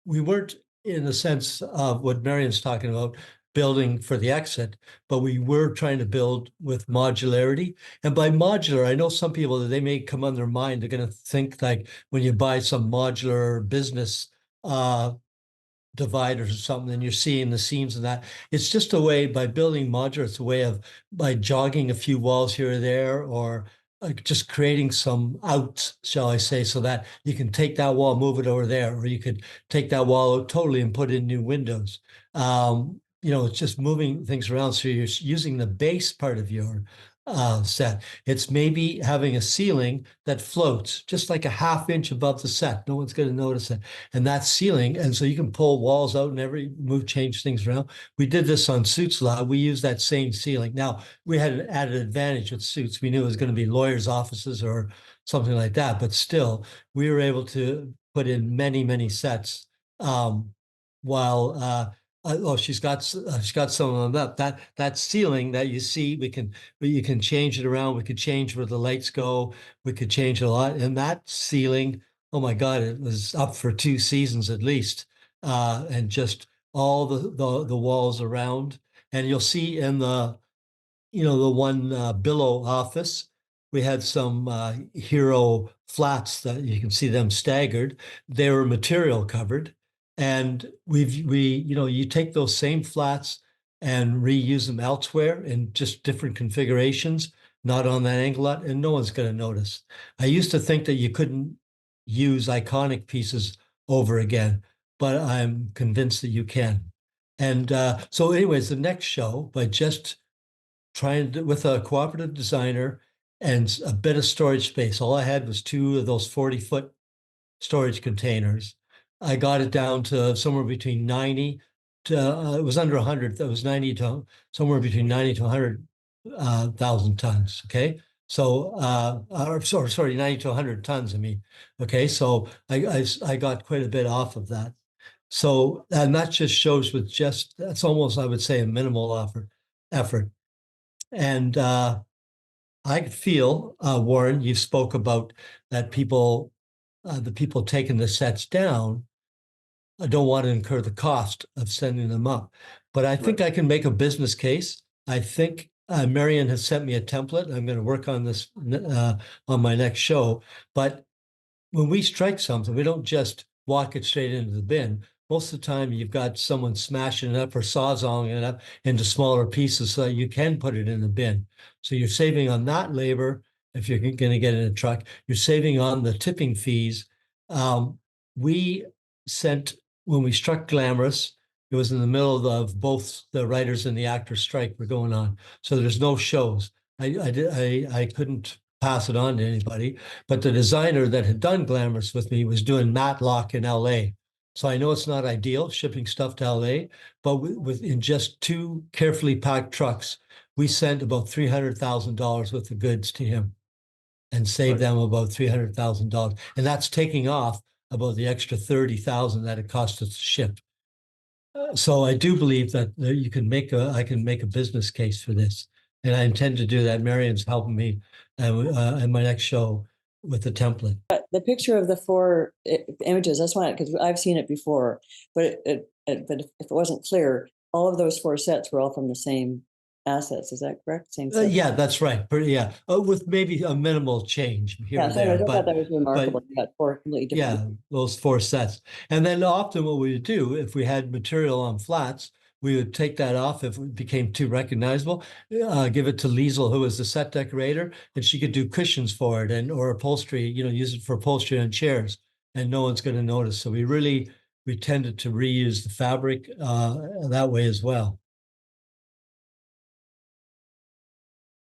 we weren't in the sense of what Marion's talking about, building for the exit, but we were trying to build with modularity. And by modular, I know some people that they may come on their mind, they're going to think like when you buy some modular business dividers or something, and you're seeing the seams and that. It's just a way by building modular, it's a way of by jogging a few walls here or there, or just creating some outs, shall I say, so that you can take that wall, move it over there, or you could take that wall out totally and put in new windows. It's just moving things around. So you're using the base part of your set. It's maybe having a ceiling that floats just like a half inch above the set. No one's going to notice it. And that ceiling, and so you can pull walls out and change things around. We did this on Suits Law. We used that same ceiling. Now, we had an added advantage with Suits. We knew it was going to be lawyers' offices or something like that, but still, we were able to put in many, many sets while she's got some of them up. That ceiling that you see, you can change it around. We could change where the lights go. We could change a lot. And that ceiling, oh my God, it was up for 2 seasons at least, and just all the walls around. And you'll see in the one Billow office, we had some Hero flats that you can see them staggered. They were material covered. And you take those same flats and reuse them elsewhere in just different configurations, not on that angle lot, and no one's going to notice. I used to think that you couldn't use iconic pieces over again, but I'm convinced that you can. And so anyways, the next show, by just trying to, with a cooperative designer and a bit of storage space, all I had was 2 of those 40-foot storage containers. I got it down to somewhere between 90 to, it was under 100. That was 90 to somewhere between 90 to 100,000 tons. Okay. So, sorry, 90 to 100 tons. I mean, okay. So I got quite a bit off of that. So, and that just shows that's almost, I would say, a minimal effort. And I feel, Warren, you spoke about that the people taking the sets down, I don't want to incur the cost of sending them up. But I think I can make a business case. I think Marion has sent me a template. I'm going to work on this on my next show. But when we strike something, we don't just walk it straight into the bin. Most of the time, you've got someone smashing it up or sawzalling it up into smaller pieces so that you can put it in the bin. So you're saving on that labor. If you're going to get in a truck, you're saving on the tipping fees. We sent, when we struck Glamorous, it was in the middle of both the writers and the actors strike were going on. So there's no shows. I couldn't pass it on to anybody, but the designer that had done Glamorous with me was doing Matlock in LA. So I know it's not ideal shipping stuff to LA, but in just 2 carefully packed trucks, we sent about $300,000 worth of goods to him and saved them about $300,000. And that's taking off about the extra 30,000 that it cost us to ship. So I do believe that I can make a business case for this. And I intend to do that. Marion's helping me in my next show with the template. The picture of the 4 images, that's why, because I've seen it before, but but if it wasn't clear, all of those 4 sets were all from the same assets. Is that correct? Same set? Yeah, that's right. With maybe a minimal change here and there. I thought that was remarkable. You got 4 completely different. Yeah, those 4 sets. And then often what we would do, if we had material on flats, we would take that off if it became too recognizable, give it to Liesel, who was the set decorator, and she could do cushions for it or upholstery, use it for upholstery on chairs, and no one's going to notice. So we tended to reuse the fabric that way as well.